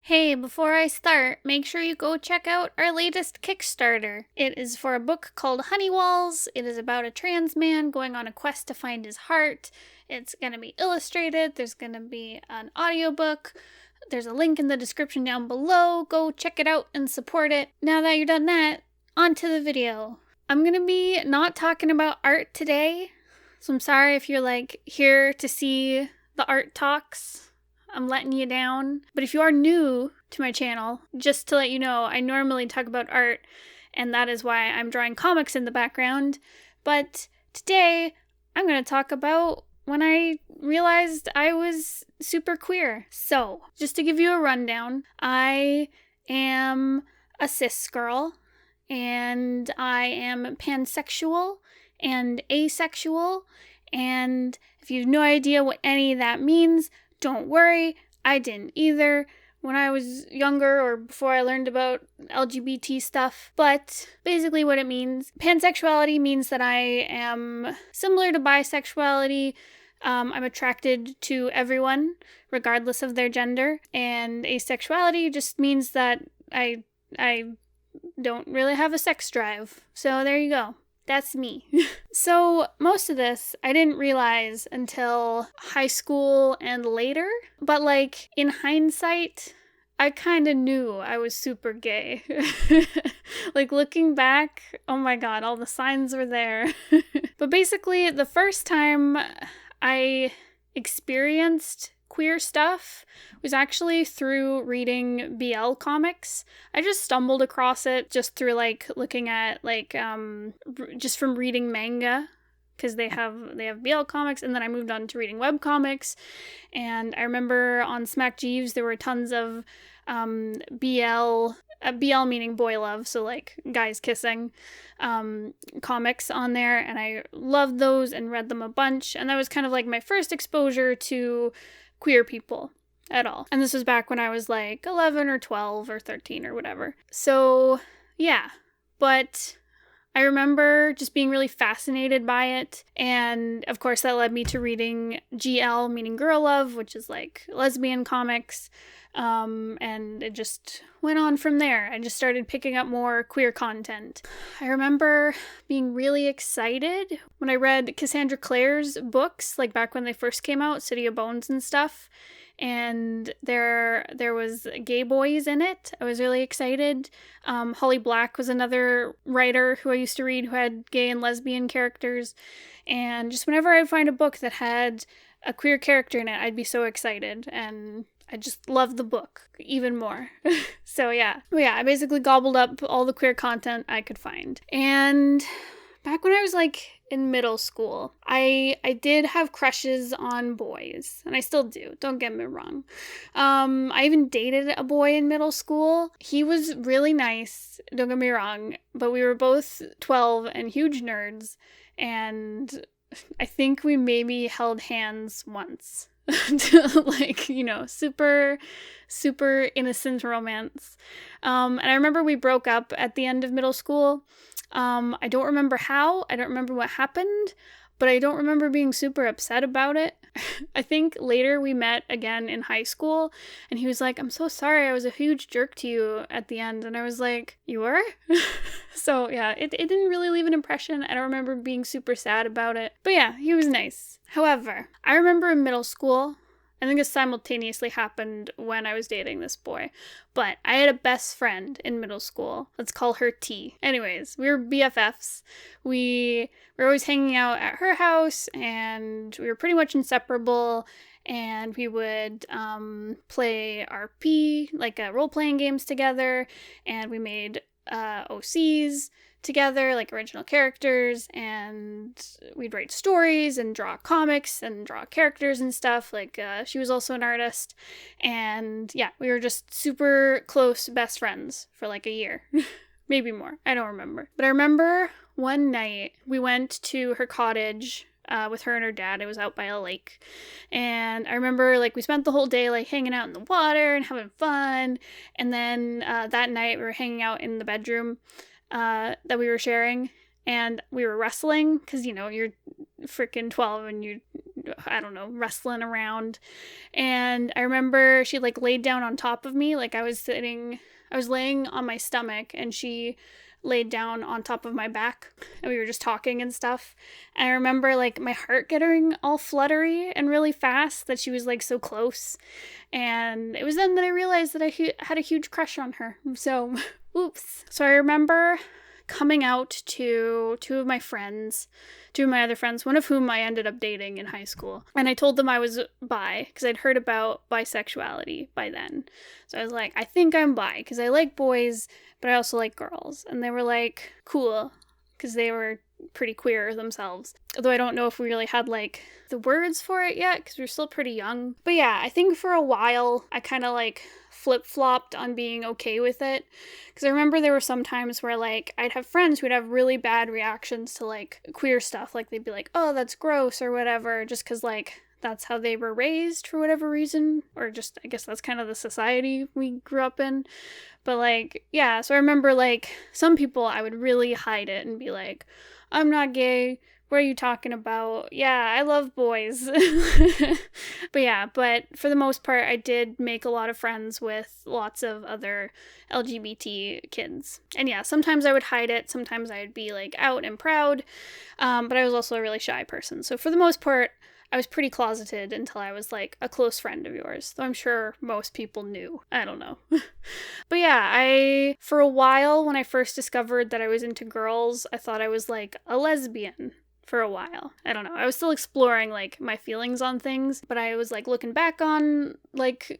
Hey, before I start, make sure you go check out our latest Kickstarter. It is for a book called Honey Walls. It is about a trans man going on a quest to find his heart. It's going to be illustrated. There's going to be an audiobook. There's a link in the description down below. Go check it out and support it. Now that you're done that, on to the video. I'm going to be not talking about art today, so I'm sorry if you're here to see the art talks. I'm letting you down. But if you are new to my channel, just to let you know, I normally talk about art, and that is why I'm drawing comics in the background. But today, I'm going to talk about when I realized I was super queer. So, just to give you a rundown, I am a cis girl, and I am pansexual and asexual, and if you have no idea what any of that means, don't worry, I didn't either when I was younger or before I learned about LGBT stuff. But basically what it means, pansexuality means that I am similar to bisexuality. I'm attracted to everyone, regardless of their gender. And asexuality just means that I don't really have a sex drive. So there you go. That's me. So most of this I didn't realize until high school and later, but in hindsight, I kind of knew I was super gay. Looking back, oh my god, all the signs were there. But basically, the first time I experienced queer stuff was actually through reading BL comics. I just stumbled across it just through looking at just from reading manga, because they have BL comics, and then I moved on to reading web comics. And I remember on Smack Jeeves there were tons of BL meaning boy love, so guys kissing comics on there, and I loved those and read them a bunch, and that was kind of my first exposure to queer people at all. And this was back when I was 11 or 12 or 13 or whatever. So yeah, but I remember just being really fascinated by it, and of course that led me to reading GL, meaning girl love, which is lesbian comics, and it just went on from there. I just started picking up more queer content. I remember being really excited when I read Cassandra Clare's books, back when they first came out, City of Bones and stuff, and there was gay boys in it. I was really excited. Holly Black was another writer who I used to read who had gay and lesbian characters, and just whenever I'd find a book that had a queer character in it, I'd be so excited, and I just loved the book even more. So yeah, I basically gobbled up all the queer content I could find. And back when I was in middle school, I did have crushes on boys, and I still do, don't get me wrong. I even dated a boy in middle school. He was really nice, don't get me wrong, but we were both 12 and huge nerds, and I think we maybe held hands once. Super, super innocent romance. And I remember we broke up at the end of middle school. I don't remember how, I don't remember what happened, but I don't remember being super upset about it. I think later we met again in high school, and he was like, "I'm so sorry, I was a huge jerk to you at the end." And I was like, "You were?" So yeah, it didn't really leave an impression. I don't remember being super sad about it. But yeah, he was nice. However, I remember in middle school, I think this simultaneously happened when I was dating this boy, but I had a best friend in middle school. Let's call her T. Anyways, we were BFFs. We were always hanging out at her house, and we were pretty much inseparable, and we would play RP, role-playing games together, and we made OCs together, original characters, and we'd write stories and draw comics and draw characters and stuff. She was also an artist, and yeah, we were just super close best friends for a year. Maybe more, I don't remember. But I remember one night we went to her cottage with her and her dad. It was out by a lake, and I remember we spent the whole day hanging out in the water and having fun, and then that night we were hanging out in the bedroom that we were sharing, and we were wrestling, because freaking 12 and you, I don't know, wrestling around. And I remember she like laid down on top of me. Like I was laying on my stomach and she laid down on top of my back and we were just talking and stuff. And I remember like my heart getting all fluttery and really fast that she was like so close. And it was then that I realized that I had a huge crush on her. So, oops. So I remember coming out to two of my other friends, one of whom I ended up dating in high school. And I told them I was bi because I'd heard about bisexuality by then. So I was like, I think I'm bi because I like boys, but I also like girls. And they were like, cool, because they were pretty queer themselves. Although I don't know if we really had like the words for it yet because we were still pretty young. But yeah, I think for a while I kind of like flip-flopped on being okay with it. Because I remember there were some times where like I'd have friends who'd have really bad reactions to like queer stuff. Like they'd be like, oh, that's gross or whatever, just because like that's how they were raised for whatever reason. Or just, I guess that's kind of the society we grew up in. But like, yeah, so I remember like some people I would really hide it and be like, I'm not gay. What are you talking about? Yeah, I love boys. But for the most part, I did make a lot of friends with lots of other LGBT kids. And yeah, sometimes I would hide it. Sometimes I would be like out and proud. But I was also a really shy person. So for the most part, I was pretty closeted until I was like a close friend of yours. Though I'm sure most people knew. I don't know. But yeah, for a while when I first discovered that I was into girls, I thought I was like a lesbian. For a while. I don't know. I was still exploring like my feelings on things, but I was like looking back on like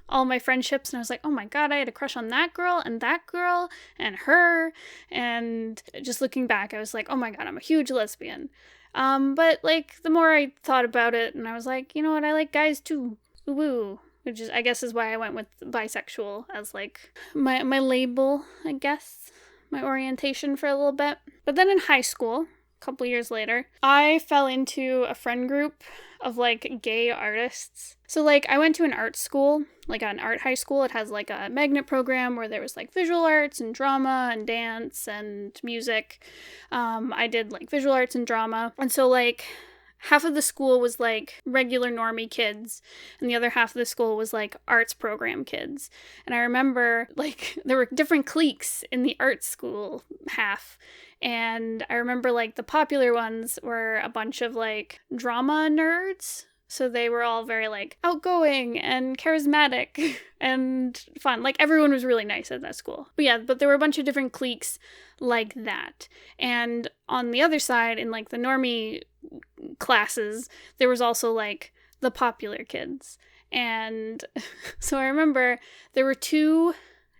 all my friendships and I was like, oh my god, I had a crush on that girl and her. And just looking back, I was like, oh my god, I'm a huge lesbian. But like the more I thought about it and I was like, you know what, I like guys too. Woo. Which is, I guess, is why I went with bisexual as like my label, I guess, my orientation for a little bit. But then in high school, couple years later, I fell into a friend group of like gay artists. So like I went to an art school, like an art high school. It has like a magnet program where there was like visual arts and drama and dance and music. I did like visual arts and drama. And so like half of the school was like regular normie kids and the other half of the school was like arts program kids. And I remember like there were different cliques in the art school half. And I remember like the popular ones were a bunch of like drama nerds. So they were all very like outgoing and charismatic and fun. Like everyone was really nice at that school. But yeah, but there were a bunch of different cliques like that. And on the other side, in like the normie classes, there was also like the popular kids. And so I remember there were two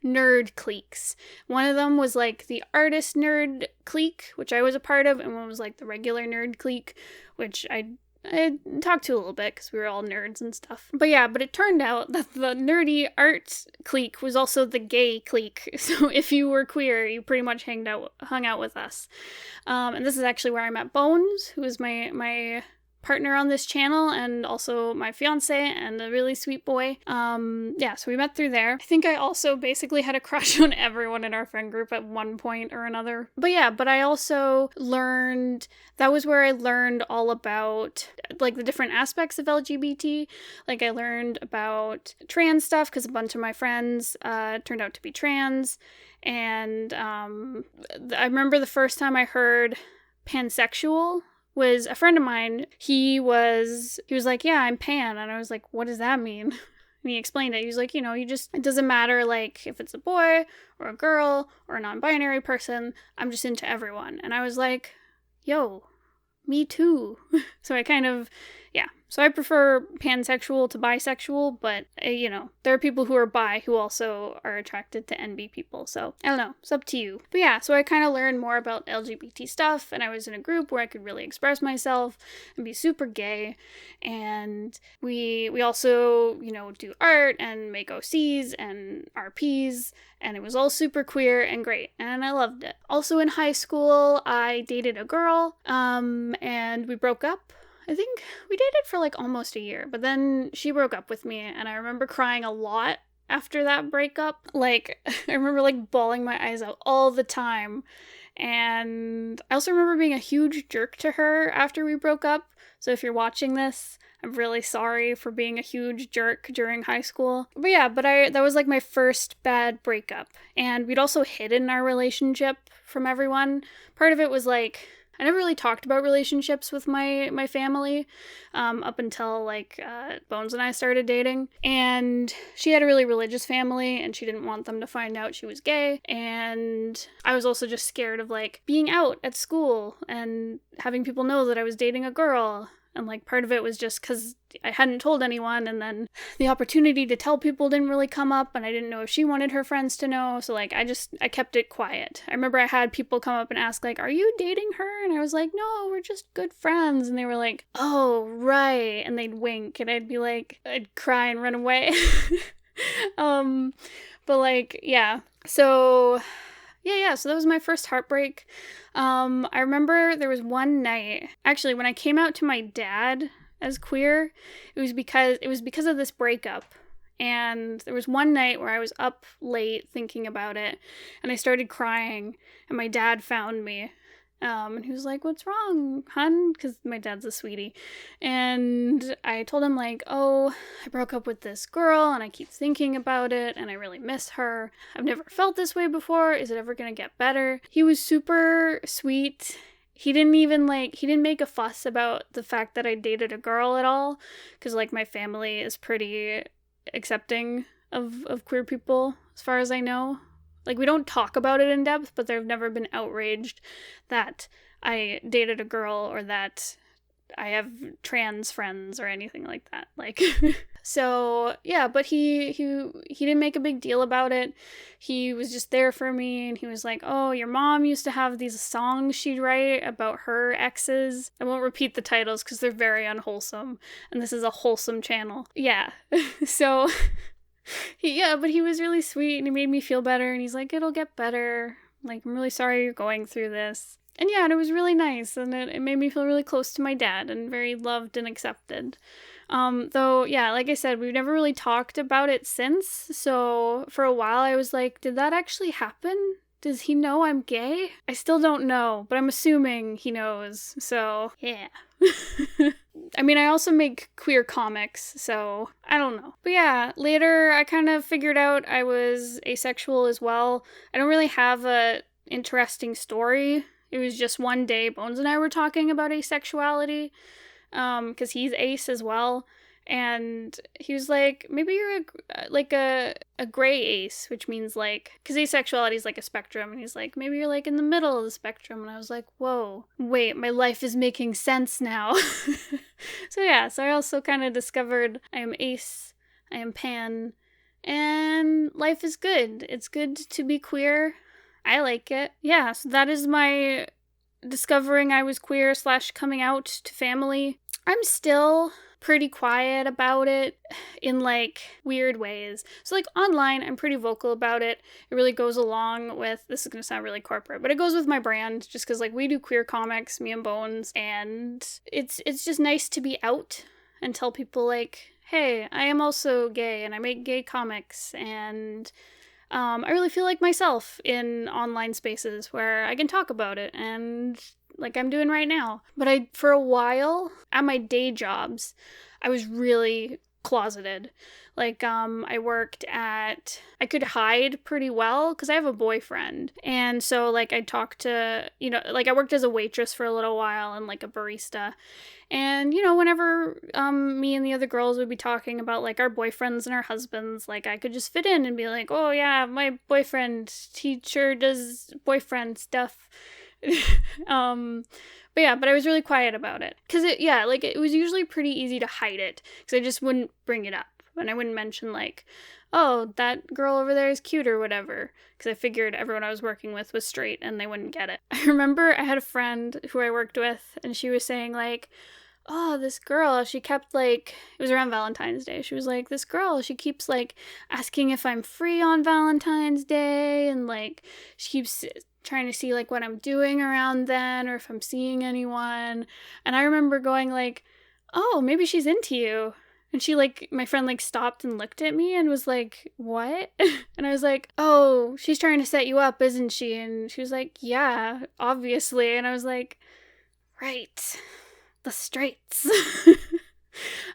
nerd cliques. One of them was like the artist nerd clique, which I was a part of, and one was like the regular nerd clique, which I talked to a little bit because we were all nerds and stuff. But yeah, but it turned out that the nerdy art clique was also the gay clique. So if you were queer, you pretty much hung out with us. And this is actually where I met Bones, who is my partner on this channel and also my fiance and a really sweet boy. So we met through there. I think I also basically had a crush on everyone in our friend group at one point or another. But I also learned, that was where I learned all about like the different aspects of LGBT. Like I learned about trans stuff because a bunch of my friends turned out to be trans. And I remember the first time I heard pansexual was a friend of mine. He was like, yeah, I'm pan. And I was like, what does that mean? And he explained it. He was like, it doesn't matter like if it's a boy or a girl or a non-binary person. I'm just into everyone. And I was like, yo, me too. So I kind of, yeah. So I prefer pansexual to bisexual, but, there are people who are bi who also are attracted to NB people. So I don't know. It's up to you. But yeah, so I kind of learned more about LGBT stuff, and I was in a group where I could really express myself and be super gay. And we also, do art and make OCs and RPs, and it was all super queer and great, and I loved it. Also in high school, I dated a girl, and we broke up. I think we dated for like almost a year, but then she broke up with me, and I remember crying a lot after that breakup. Like, I remember like bawling my eyes out all the time, And I also remember being a huge jerk to her after we broke up. So if you're watching this, I'm really sorry for being a huge jerk during high school. But yeah, that was like my first bad breakup. And we'd also hidden our relationship from everyone. Part of it was like, I never really talked about relationships with my family up until like Bones and I started dating. And she had a really religious family and she didn't want them to find out she was gay. And I was also just scared of like being out at school and having people know that I was dating a girl. And like part of it was just because I hadn't told anyone, and then the opportunity to tell people didn't really come up, and I didn't know if she wanted her friends to know. So like I kept it quiet. I remember I had people come up and ask like, "Are you dating her?" And I was like, "No, we're just good friends." And they were like, "Oh, right." And they'd wink, and I'd be like, I'd cry and run away. But like, yeah. So so that was my first heartbreak. I remember there was one night, actually, when I came out to my dad as queer, it was because of this breakup. And there was one night where I was up late thinking about it, and I started crying, and my dad found me. And he was like, "What's wrong, hun?" Because my dad's a sweetie. And I told him like, "Oh, I broke up with this girl and I keep thinking about it and I really miss her. I've never felt this way before. Is it ever gonna get better?" He was super sweet. He didn't make a fuss about the fact that I dated a girl at all. Because like my family is pretty accepting of queer people as far as I know. Like, we don't talk about it in depth, but they've never been outraged that I dated a girl or that I have trans friends or anything like that. Like, so yeah, but he didn't make a big deal about it. He was just there for me, and he was like, "Oh, your mom used to have these songs she'd write about her exes." I won't repeat the titles because they're very unwholesome, and this is a wholesome channel. Yeah, so... but he was really sweet and he made me feel better, and he's like, "It'll get better. Like, I'm really sorry you're going through this." And yeah, and it was really nice, and it made me feel really close to my dad and very loved and accepted. Though, yeah, like I said, we've never really talked about it since, so for a while I was like, did that actually happen? Does he know I'm gay? I still don't know, but I'm assuming he knows, so yeah. I mean, I also make queer comics, so I don't know. But yeah, later I kind of figured out I was asexual as well. I don't really have a interesting story. It was just one day Bones and I were talking about asexuality, because he's ace as well. And he was like, "Maybe you're a gray ace," which means like, because asexuality is like a spectrum, and he's like, "Maybe you're like in the middle of the spectrum." And I was like, whoa, wait, my life is making sense now. So I also kind of discovered I am ace, I am pan, and life is good. It's good to be queer. I like it. Yeah, so that is my discovering I was queer / coming out to family. I'm still pretty quiet about it in like weird ways. So like online, I'm pretty vocal about it. It really goes along with, this is gonna sound really corporate, but it goes with my brand just because like we do queer comics, me and Bones, and it's just nice to be out and tell people like, hey, I am also gay and I make gay comics, and I really feel like myself in online spaces where I can talk about it, and like I'm doing right now. But for a while, at my day jobs, I was really closeted. Like, I could hide pretty well because I have a boyfriend. And so, like, I talked to, I worked as a waitress for a little while and, like, a barista. And, whenever me and the other girls would be talking about, like, our boyfriends and our husbands, like, I could just fit in and be like, "Oh, yeah, my boyfriend, he sure does boyfriend stuff." But I was really quiet about it. Because it was usually pretty easy to hide it. Because I just wouldn't bring it up. And I wouldn't mention, like, "Oh, that girl over there is cute," or whatever. Because I figured everyone I was working with was straight and they wouldn't get it. I remember I had a friend who I worked with, and she was saying, like, "Oh, this girl, she kept, like," it was around Valentine's Day. She was like, "This girl, she keeps, like, asking if I'm free on Valentine's Day, and, like, she keeps trying to see, like, what I'm doing around then, or if I'm seeing anyone." And I remember going, like, "Oh, maybe she's into you." And she, like, my friend, like, stopped and looked at me and was like, what? And I was like, oh, she's trying to set you up, isn't she? And she was like, yeah, obviously. And I was like, right, the straights.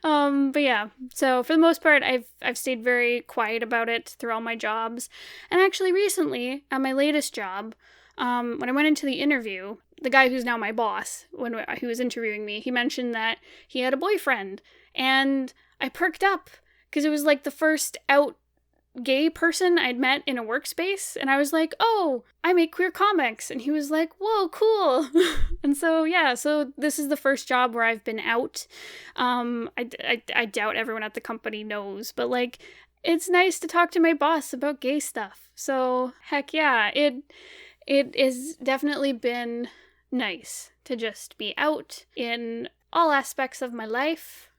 But yeah, so for the most part, I've stayed very quiet about it through all my jobs. And actually recently, at my latest job, when I went into the interview, the guy who's now my boss, when he was interviewing me, he mentioned that he had a boyfriend. And I perked up because it was like the first out gay person I'd met in a workspace, and I was like, oh, I make queer comics. And he was like, whoa, cool. And so yeah, so this is the first job where I've been out. I doubt everyone at the company knows, but like, it's nice to talk to my boss about gay stuff. So heck yeah, it has definitely been nice to just be out in all aspects of my life.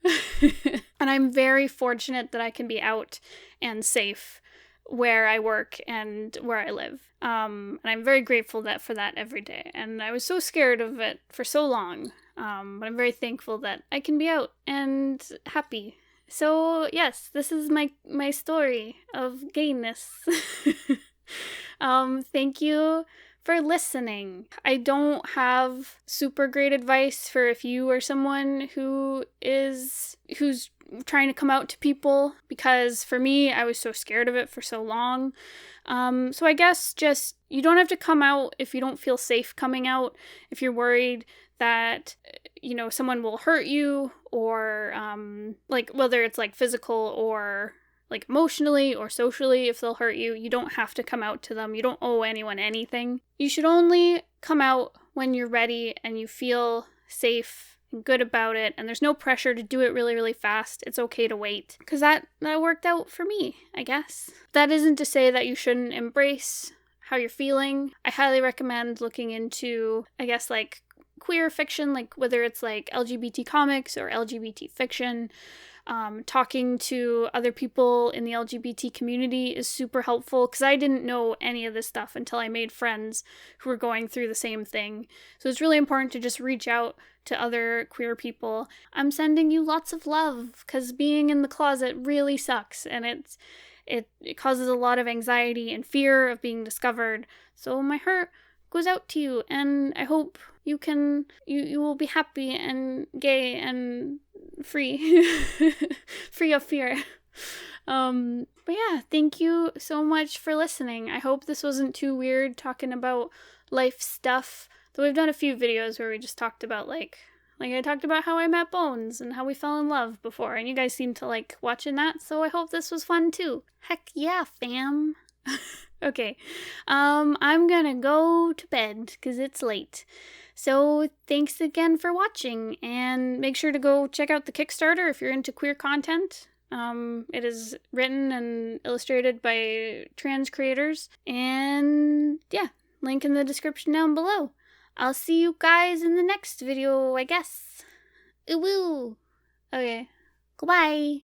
And I'm very fortunate that I can be out and safe where I work and where I live. And I'm very grateful for that every day. And I was so scared of it for so long. But I'm very thankful that I can be out and happy. So yes, this is my story of gayness. Thank you for listening. I don't have super great advice for if you are someone who's trying to come out to people, because for me, I was so scared of it for so long. So I guess just, you don't have to come out if you don't feel safe coming out. If you're worried that, you know, someone will hurt you, or like whether it's like physical or like emotionally or socially, if they'll hurt you, you don't have to come out to them. You don't owe anyone anything. You should only come out when you're ready and you feel safe and good about it, and there's no pressure to do it really, really fast. It's okay to wait, because that worked out for me, I guess. That isn't to say that you shouldn't embrace how you're feeling. I highly recommend looking into, I guess, like queer fiction, like whether it's like LGBT comics or LGBT fiction. Talking to other people in the LGBT community is super helpful, because I didn't know any of this stuff until I made friends who were going through the same thing. So it's really important to just reach out to other queer people. I'm sending you lots of love, because being in the closet really sucks, and it causes a lot of anxiety and fear of being discovered. So my heart goes out to you, and I hope you will be happy and gay and free. Free of fear. But yeah, thank you so much for listening. I hope this wasn't too weird talking about life stuff. Though we've done a few videos where we just talked about like I talked about how I met Bones and how we fell in love before, and you guys seem to like watching that, so I hope this was fun too. Heck yeah, fam. Okay, I'm gonna go to bed because it's late. So thanks again for watching, and make sure to go check out the Kickstarter if you're into queer content. It is written and illustrated by trans creators, and yeah, link in the description down below. I'll see you guys in the next video, I guess. Woo! Okay, goodbye!